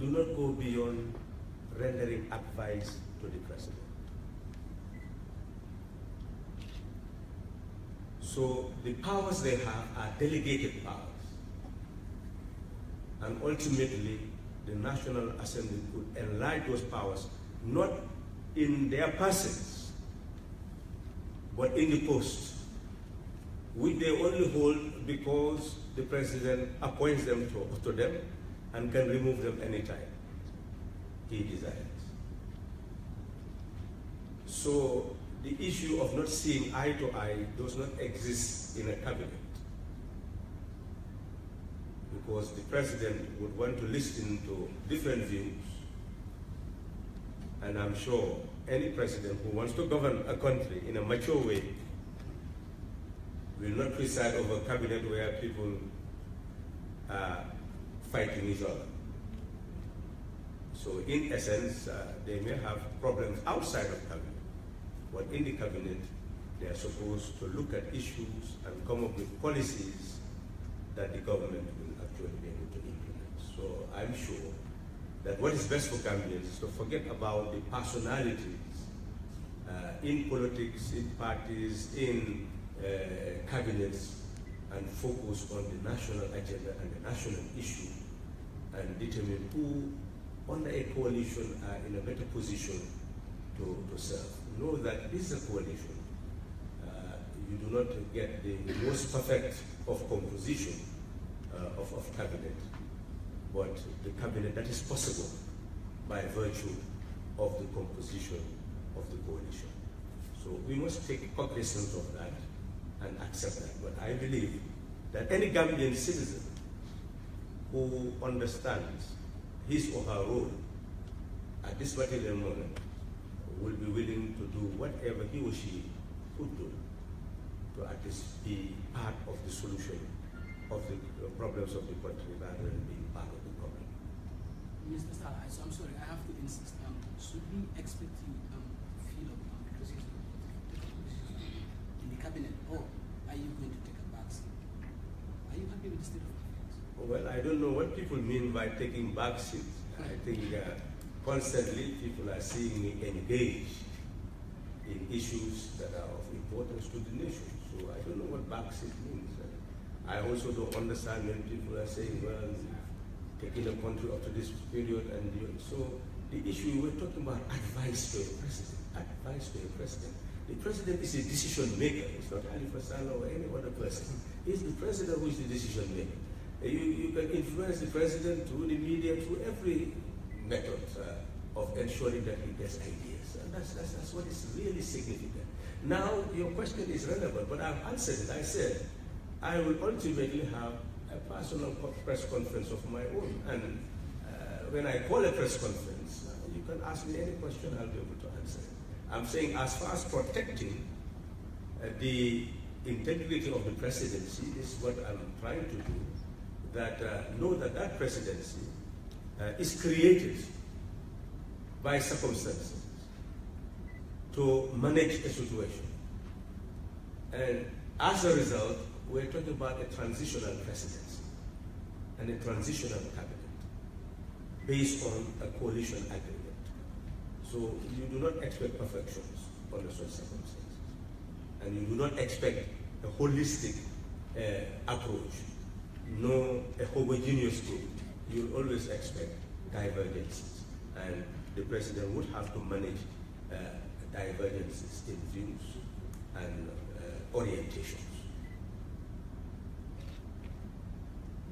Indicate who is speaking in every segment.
Speaker 1: do not go beyond rendering advice to the president. So the powers they have are delegated powers. And ultimately, the National Assembly could enlarge those powers, not in their persons, but in the post, which they only hold because the president appoints them to them and can remove them anytime he desires. So the issue of not seeing eye to eye does not exist in a cabinet, because the president would want to listen to different views, and I'm sure any president who wants to govern a country in a mature way will not preside over a cabinet where people are fighting each other. So in essence, they may have problems outside of cabinet, but in the cabinet, they are supposed to look at issues and come up with policies that the government will actually be able to implement. So I'm sure that what is best for Gambians is to forget about the personalities in politics, in parties, in cabinets, and focus on the national agenda and the national issue, and determine who under a coalition are in a better position to serve. Know that this is a coalition. You do not get the most perfect of composition of cabinet, but the cabinet that is possible by virtue of the composition of the coalition. So we must take cognizance of that and accept that. But I believe that any Gambian citizen who understands his or her role at this particular moment will be willing to do whatever he or she could do to at least be part of the solution of the problems of the country rather than being part of the problem.
Speaker 2: Mr. Sallah, so I'm sorry, I have to insist. Should we expect you to feel criticism in the cabinet, or are you going to take a back seat? Are you happy with the state of affairs?
Speaker 1: Well, I don't know what people mean by taking back seats. I think constantly people are seeing me engage in issues that are of importance to the nation. So I don't know what back seat means. I also don't understand when people are saying, well, taking the country up to this period, and so the issue we're talking about advice to a president. Advice to a president. The president is a decision maker. It's not Halifa, Sallah, or any other person. It's the president who is the decision maker. You can influence the president through the media, through every method of ensuring that he gets ideas. And that's what is really significant. Now, your question is relevant, but I've answered it. I said, I will ultimately have a personal press conference of my own. And when I call a press conference, you can ask me any question, I'll be able to answer it. I'm saying as far as protecting the integrity of the presidency is what I'm trying to do, that know that that presidency is created by circumstances to manage a situation. And as a result, we're talking about a transitional presidency and a transitional cabinet based on a coalition agreement. So you do not expect perfections under such circumstances. And you do not expect a holistic approach, no a homogeneous group. You always expect divergences. And the president would have to manage divergences in views and orientations.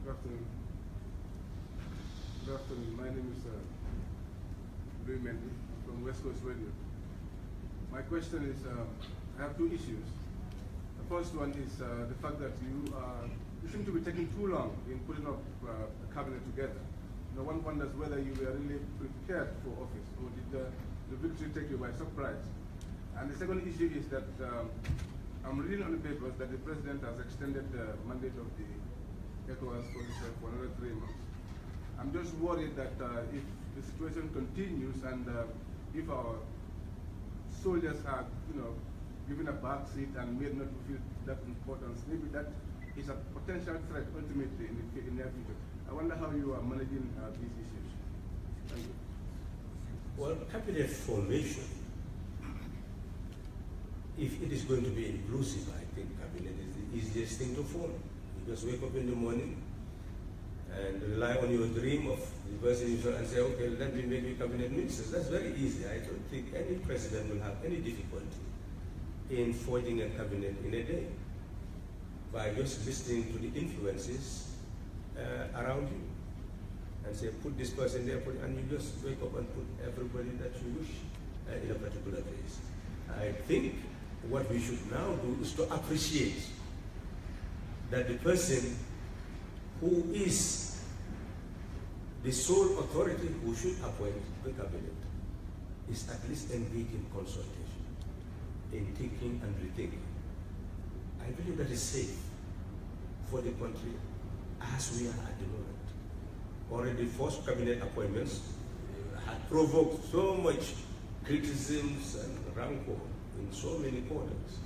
Speaker 3: Good afternoon. Good afternoon. My name is Louis Mendy from West Coast Radio. My question is, I have two issues. The first one is the fact that you seem to be taking too long in putting up a cabinet together. You know, one wonders whether you were really prepared for office, or did the victory take you by surprise? And the second issue is that I'm reading on the papers that the president has extended the mandate of the ECOWAS for another 3 months. I'm just worried that if the situation continues and if our soldiers are, given a back seat and made not to feel that importance, maybe that is a potential threat ultimately in the near future. I wonder how you are managing these issues.
Speaker 1: Well, cabinet formation, if it is going to be inclusive, I think cabinet is the easiest thing to form. You just wake up in the morning and rely on your dream of the person you and say, okay, let me make you cabinet ministers. That's very easy. I don't think any president will have any difficulty in forging a cabinet in a day by just listening to the influences around you and say, put this person there, and you just wake up and put everybody that you wish in a particular place. I think what we should now do is to appreciate that the person who is the sole authority who should appoint the cabinet is at least engaged in consultation, in thinking and rethinking. I believe that is safe for the country as we are at the moment. Already first cabinet appointments had provoked so much criticisms and rancor in so many quarters.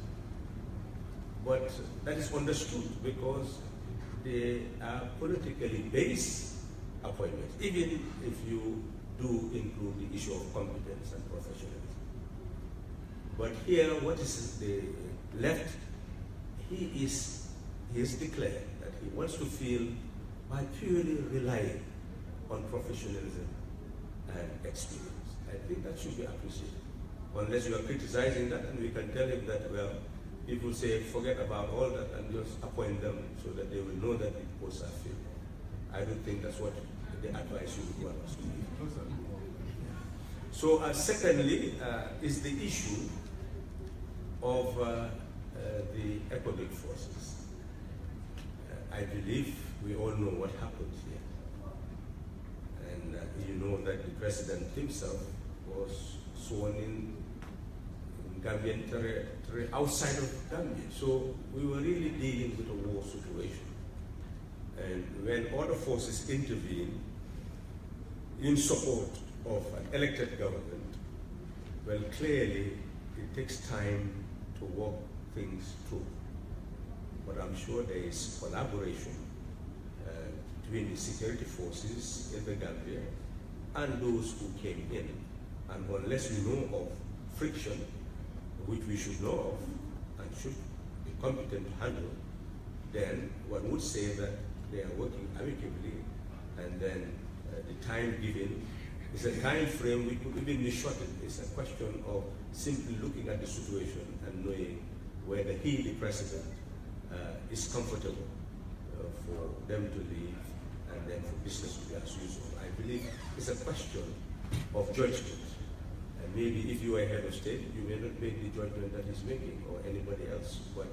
Speaker 1: But that is understood because they are politically based appointments, even if you do include the issue of competence and professionalism. But here, what is the left? He has declared that he wants to feel by purely relying on professionalism and experience. I think that should be appreciated. Unless you are criticizing that, and we can tell him that, well, people say forget about all that and just appoint them so that they will know that the posts are filled. I don't think that's what the advice you would want us to give. So secondly is the issue of the economic forces. I believe we all know what happened here. And you know that the president himself was sworn in Gambian territory outside of Gambia. So we were really dealing with a war situation. And when other forces intervene in support of an elected government, well, clearly it takes time to work things through. But I'm sure there is collaboration between the security forces in the Gambia and those who came in. And unless we know of friction, which we should know of and should be competent to handle, then one would say that they are working amicably, and then the time given is a time frame which could even be shortened. It's a question of simply looking at the situation and knowing whether he, the president, is comfortable for them to leave and then for business to be as usual. I believe it's a question of judgment. And maybe if you are head of state, you may not make the judgment that he's making or anybody else, but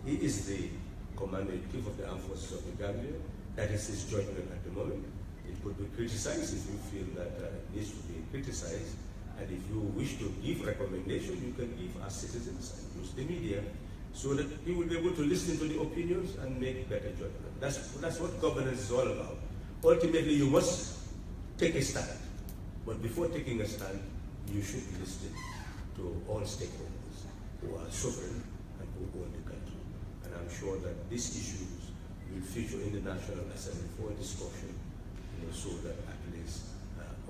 Speaker 1: he is the commander-in-chief of the armed forces of the Gambia. That is his judgment at the moment. It could be criticized if you feel that it needs to be criticized. And if you wish to give recommendation, you can give as citizens and use the media so that you will be able to listen to the opinions and make better judgment. That's what governance is all about. Ultimately, you must take a stand. But before taking a stand, you should listen to all stakeholders who are sovereign and who own the country. And I'm sure that these issues will feature in the National Assembly for discussion, so that at least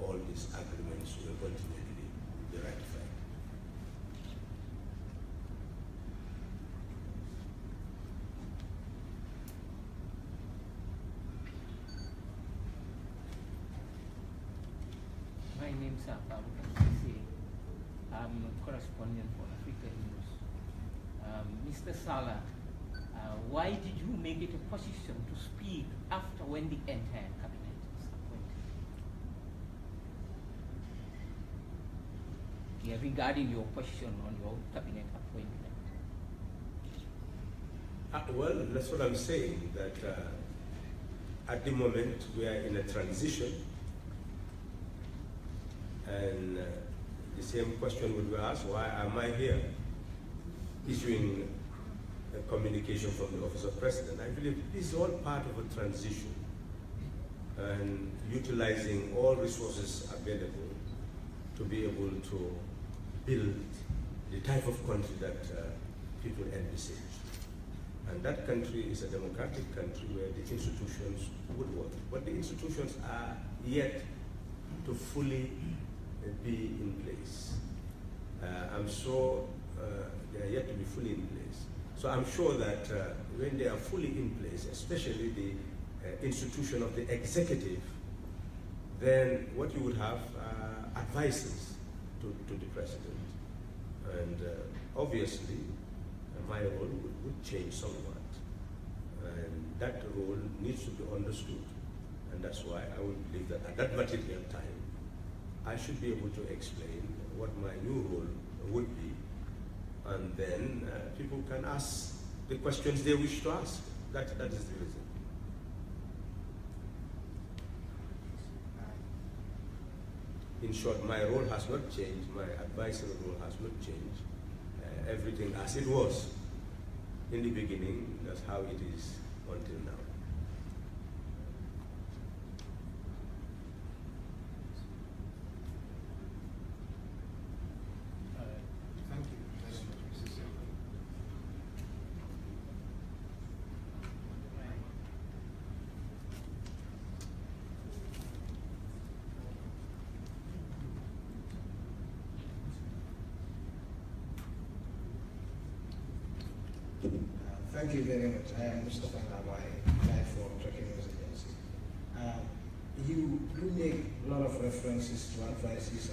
Speaker 1: all these agreements will ultimately be ratified.
Speaker 4: My name is Halifa. I'm a correspondent for African News. Mr. Sallah, why did you make it a position to speak after when the entire cabinet is appointed? Yeah, regarding your position on your cabinet appointment.
Speaker 1: Well, that's what I'm saying, that at the moment we are in a transition, and the same question would be asked, why am I here issuing a communication from the Office of President? I believe this is all part of a transition and utilizing all resources available to be able to build the type of country that people envisage. And that country is a democratic country where the institutions would work. But the institutions are yet to fully be in place. I'm sure they are yet to be fully in place. So I'm sure that when they are fully in place, especially the institution of the executive, then what you would have advisors to the president. And obviously, my role would change somewhat. And that role needs to be understood. And that's why I would believe that at that particular time, I should be able to explain what my new role would be. And then people can ask the questions they wish to ask. That is the reason. In short, my role has not changed, my advisory role has not changed. Everything as it was in the beginning, that's how it is until now.
Speaker 5: Thank you very much, Mrs. Silva. Thank you very much. I am Mustafa Nawai, guide for Trucking News Agency. You do make a lot of references to advisors,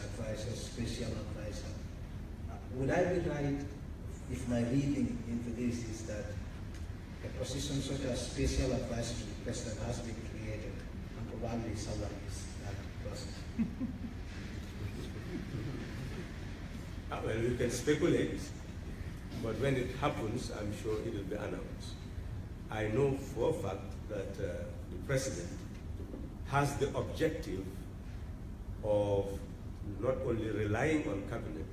Speaker 5: special advisor. Would I be right if my reading into this is that a position such as special advisor to the president has been created and probably Sallah is that person?
Speaker 1: Well, you can speculate, but when it happens, I'm sure it will be announced. I know for a fact that the president has the objective of not only relying on cabinet,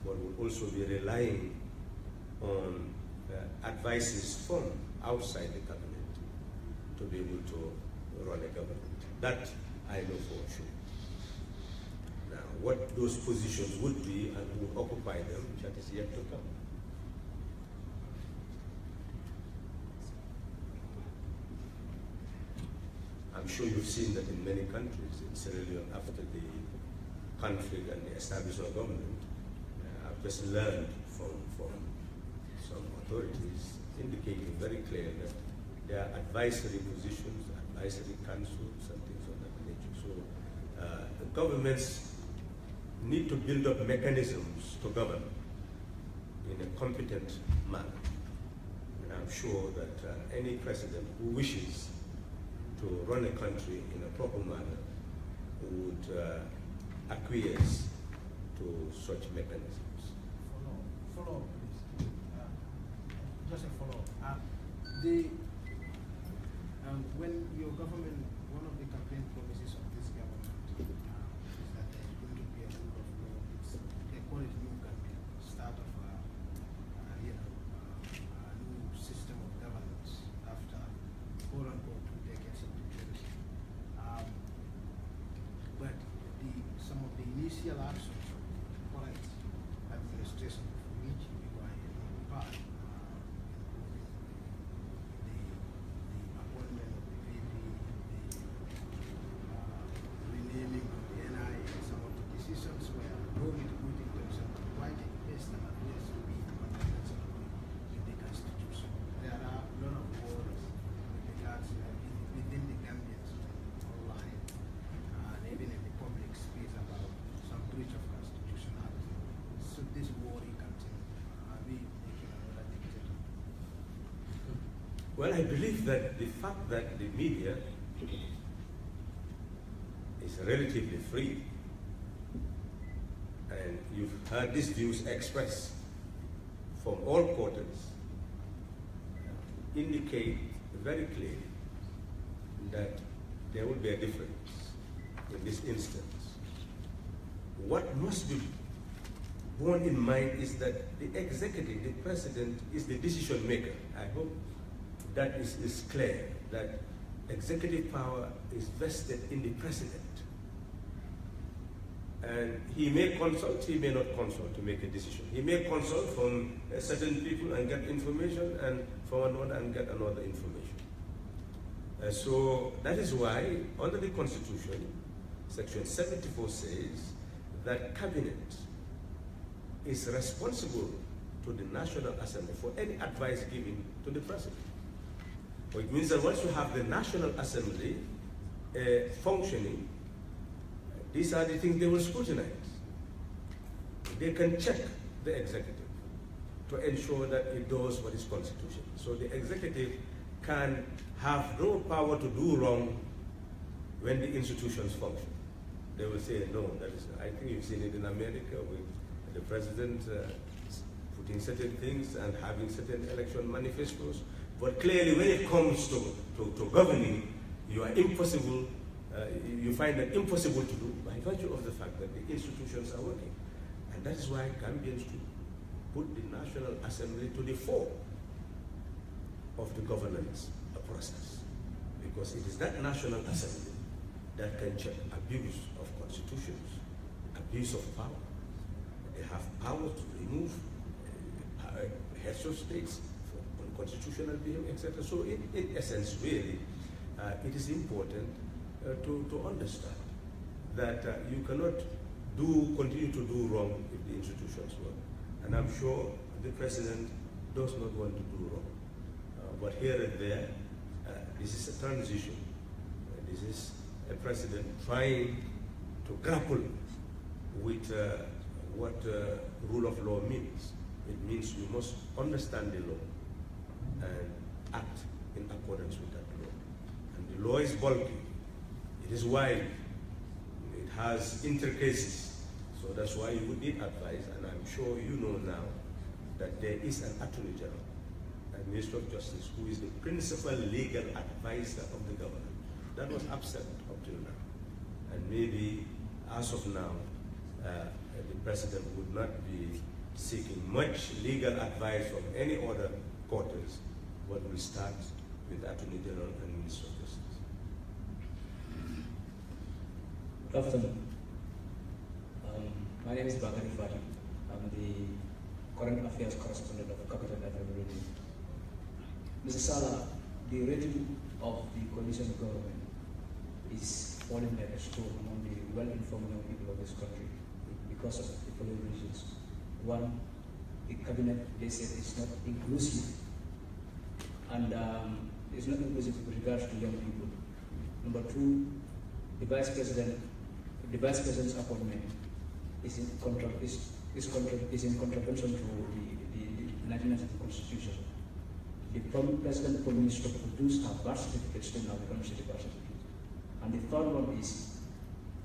Speaker 1: but will also be relying on advices from outside the cabinet to be able to run a government. That I know for sure. Now, what those positions would be and who would occupy them, that is yet to come. I'm sure you've seen that in many countries, in Sierra Leone, after the conflict and the establishment of government, I've just learned from some authorities indicating very clearly that there are advisory positions, advisory councils, and things of that nature. So the governments need to build up mechanisms to govern in a competent manner. And I'm sure that any president who wishes to run a country in a proper manner would acquiesce to such mechanisms.
Speaker 5: Follow up, please. Just a follow-up. When your government, one of the campaign promises of this government is that there is going to be a rule of law. They call it new Gambia, start of a new system of governance after quote-unquote 2 decades of dictatorship. But some of the initial actions of the current administration, for which you are a part, the appointment of the VP, the renaming of the NI, and some of the decisions were really good in terms of providing best and address to be in the Constitution. There are a lot of words with regards within the Gambians online and even in the public space about some breach of constitutionality. So this worry continue. Are we making another dictator?
Speaker 1: Well, I believe that the fact that the media is relatively free, and you've heard these views expressed from all quarters, indicate very clearly that there will be a difference in this instance. What must be borne in mind is that the executive, the president, is the decision maker. I hope that is clear, that executive power is vested in the president. And he may consult, he may not consult to make a decision. He may consult from certain people and get information, and from another and get another information. So that is why, under the Constitution, Section 74 says that cabinet is responsible to the National Assembly for any advice given to the president. So it means that once you have the National Assembly functioning, these are the things they will scrutinize. They can check the executive to ensure that it does what is constitutional. So the executive can have no power to do wrong when the institutions function. They will say, no, that is, I think you've seen it in America with the president putting certain things and having certain election manifestos. But clearly when it comes to governing, you are impossible, you find that impossible to do by virtue of the fact that the institutions are working. And that is why Gambians should put the National Assembly to the fore of the governance process. Because it is that National Assembly that can check abuse of constitutions, abuse of power. They have power to remove heads of states for unconstitutional behavior, etc. So in essence, really, it is important to understand that you cannot continue to do wrong if the institutions work. And I'm sure the president does not want to do wrong. But here and there, this is a transition. This is a president trying to grapple with what rule of law means. It means you must understand the law and act in accordance with that law. And the law is bulky. It is wide. It has intricacies. So that's why you would need advice, and I'm sure you know now that there is an Attorney General, a Minister of Justice, who is the principal legal advisor of the government. That was absent up till now. And maybe, as of now, the president would not be seeking much legal advice from any other quarters, but will start with the Attorney General and Minister of Justice.
Speaker 6: Good afternoon. My name is Halifa. I'm the current affairs correspondent of the Capital FM Radio. Mr. Sallah, the rating of the coalition government is falling like a stone among the well-informed young people of this country because of the following reasons. One, the cabinet, they said, is not inclusive, and it's not inclusive with regards to young people. Number two, the vice president's appointment is in contravention to the 1990 Constitution. The president promised to produce our birth certificates to now become city birth certificates. And the third one is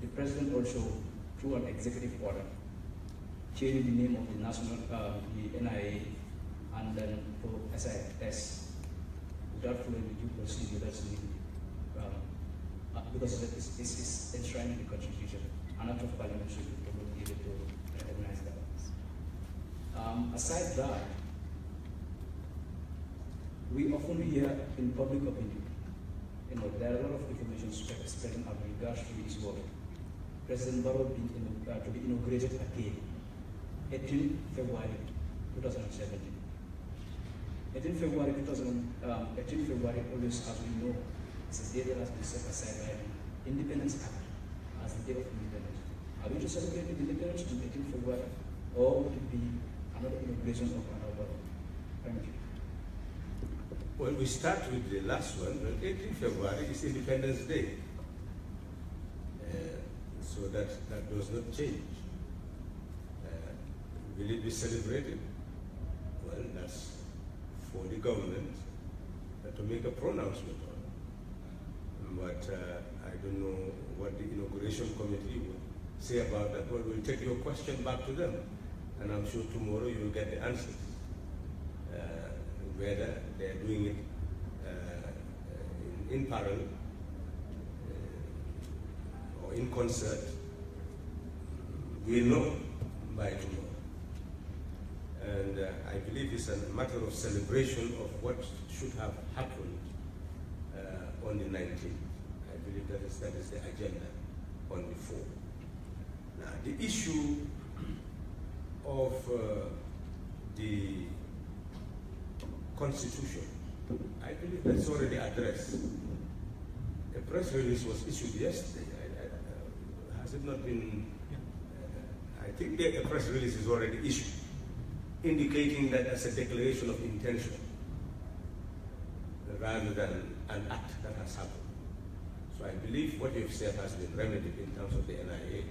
Speaker 6: the president also, through an executive order, changed the name of the national, the NIA, and then to SIS, without following the due procedure that's needed, because it's enshrined in the Constitution. An act of parliament should be able to recognize that. Aside that, we often hear in public opinion, there are a lot of information spreading out in regards to the issue of President Barrow to be inaugurated again, 18 February 2017. 18 February always, as we know, is a day that has been set aside by the Independence Act as the day of independence. Are we to celebrate the independence on 18 February, or would it be another inauguration of another body? Thank you.
Speaker 1: Well, we start with the last one. 18 February is Independence Day. So that does not change. Will it be celebrated? Well, that's for the government to make a pronouncement on. But I don't know what the inauguration committee would say about that. But we'll take your question back to them. And I'm sure tomorrow you will get the answers. Whether they're doing it in parallel or in concert, we'll know by tomorrow. And I believe it's a matter of celebration of what should have happened on the 19th. I believe that is the agenda on the 4th. Now, the issue of the Constitution, I believe that's already addressed. A press release was issued yesterday. Has it not been I think the press release is already issued, indicating that as a declaration of intention rather than an act that has happened. So I believe what you've said has been remedied in terms of the NIA.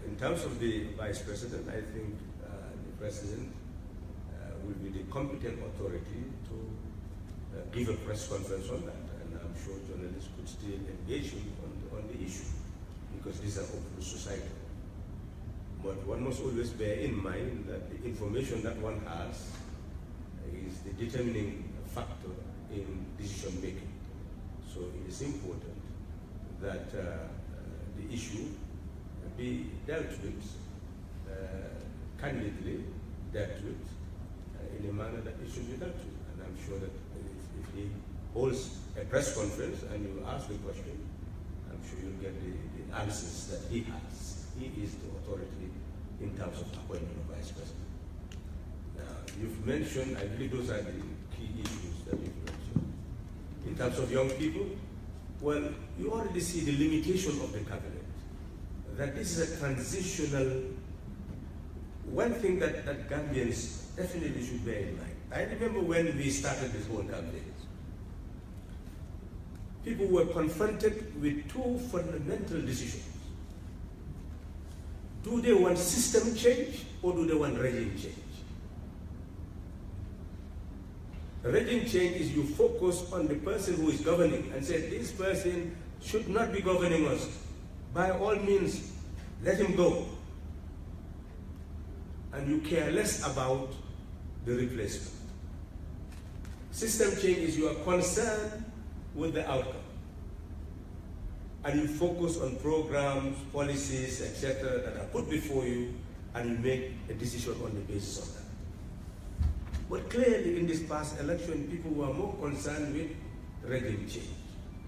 Speaker 1: In terms of the Vice President, I think the President will be the competent authority to give a press conference on that. And I'm sure journalists could still engage him on the issue, because these are open society. But one must always bear in mind that the information that one has is the determining factor in decision making. So it is important that the issue be dealt with, candidly dealt with, in a manner that it should be dealt with. And I'm sure that if he holds a press conference and you ask the question, I'm sure you'll get the answers that he has. He is the authority in terms of appointment of Vice President. Now, you've mentioned, I believe those are the key issues that you've mentioned. In terms of young people, well, you already see the limitation of the cabinet, that this is a transitional. One thing that Gambians definitely should bear in mind. I remember when we started this whole campaign, people were confronted with two fundamental decisions. Do they want system change or do they want regime change? Regime change is you focus on the person who is governing and say, this person should not be governing us. By all means, let him go. And you care less about the replacement. System change is you are concerned with the outcome. And you focus on programs, policies, etc. that are put before you, and you make a decision on the basis of that. But clearly in this past election, people were more concerned with regime change.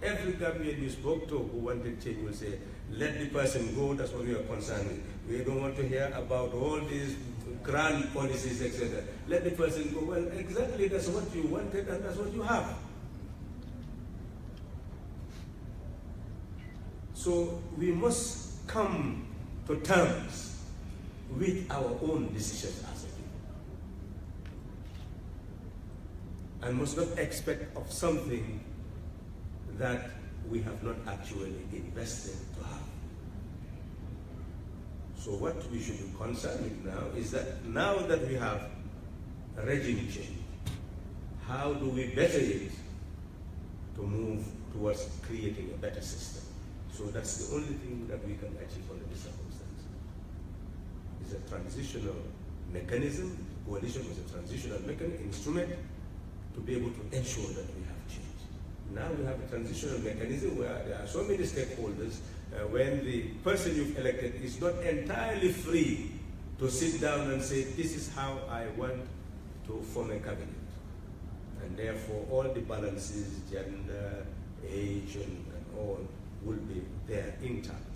Speaker 1: Every Gambian you spoke to who wanted change will say, let the person go, that's what we are concerned with. We don't want to hear about all these grand policies, etc. Let the person go. Well, exactly, that's what you wanted and that's what you have. So we must come to terms with our own decisions as a people. And must not expect of something that we have not actually invested to have. So what we should be concerned with now is that now that we have a regime change, how do we better it to move towards creating a better system? So that's the only thing that we can achieve under this circumstance. It's a transitional mechanism. Coalition was a transitional instrument to be able to ensure that we have change. Now we have a transitional mechanism where there are so many stakeholders when the person you've elected is not entirely free to sit down and say, this is how I want to form a cabinet. And therefore all the balances, gender, age, and all, will be there intact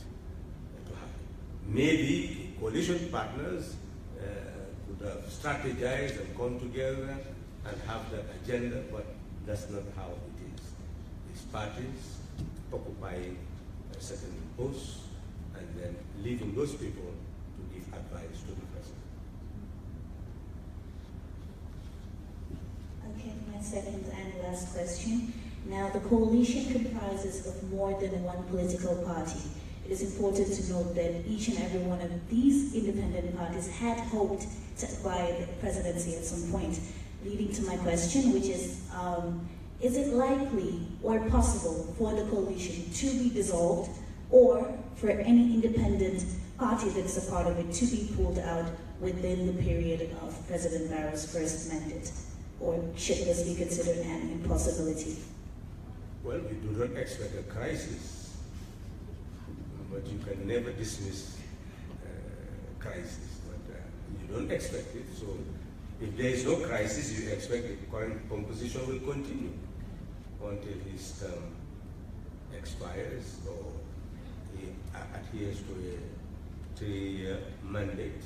Speaker 1: to happen. Maybe coalition partners could have strategized and come together and have that agenda, but that's not how it is. It's parties occupying a certain post and then leaving those people to give advice to the president.
Speaker 7: Okay, my second and last question. Now, the coalition comprises of more than one political party. It is important to note that each and every one of these independent parties had hoped to acquire the presidency at some point, leading to my question, which is it likely or possible for the coalition to be dissolved, or for any independent party that's a part of it to be pulled out within the period of President Barrow's first mandate? Or should this be considered an impossibility?
Speaker 1: Well, we do not expect a crisis, but you can never dismiss crisis. But you don't expect it, so if there is no crisis, you expect the current composition will continue until his term expires or he adheres to a 3-year mandate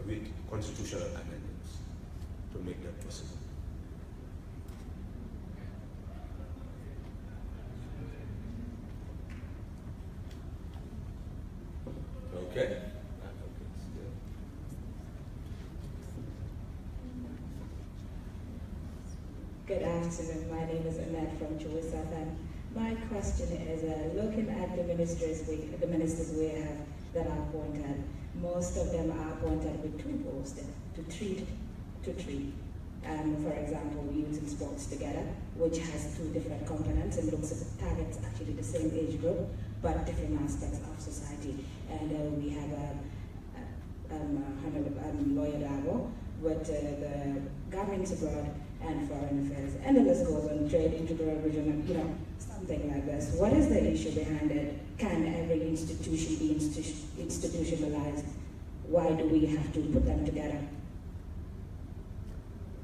Speaker 1: with constitutional amendments to make that possible. Okay,
Speaker 8: afternoon. My name is Annette from Chowisa, and my question is, looking at the ministers we have that are appointed, most of them are appointed with two goals, to treat. For example, youth and sports together, which has two different components and targets actually the same age group, but different aspects of society. And we have Lawyer Dabo with the governments abroad and foreign affairs, and the list goes on, trade, integral region, something like this. What is the issue behind it? Can every institution be institutionalized? Why do we have to put them together?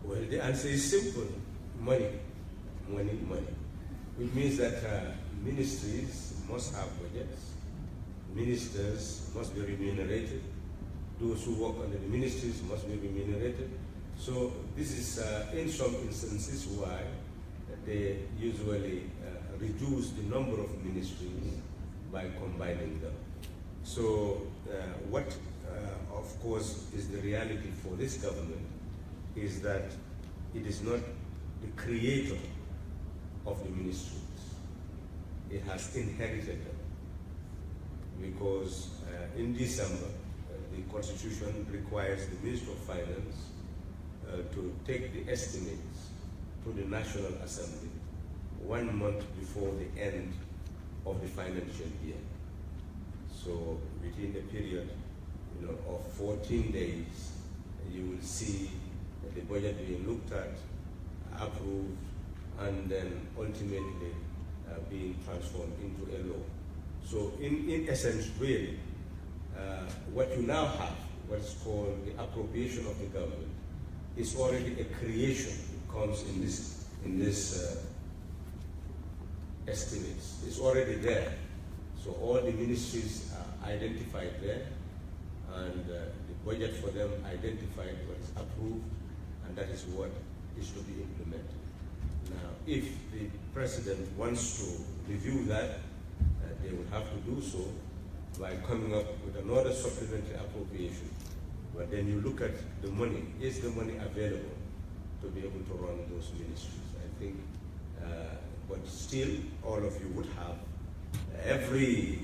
Speaker 1: Well, the answer is simple: money, money, money. Which means that ministries must have budgets, ministers must be remunerated, those who work under the ministries must be remunerated. So this is, in some instances, why they usually reduce the number of ministries by combining them. So what, of course, is the reality for this government is that it is not the creator of the ministries. It has inherited them. Because in December, the Constitution requires the Minister of Finance to take the estimates to the National Assembly 1 month before the end of the financial year. So within a period of 14 days, you will see the budget being looked at, approved, and then ultimately being transformed into a law. So in essence, really, what you now have, what's called the appropriation of the government, is already a creation. It comes in this estimates. It's already there. So all the ministries are identified there, and the budget for them identified what is approved, and that is what is to be implemented. Now, if the president wants to review that, they will have to do so by coming up with another supplementary appropriation. But then you look at the money. Is the money available to be able to run those ministries? I think, but still, all of you would have every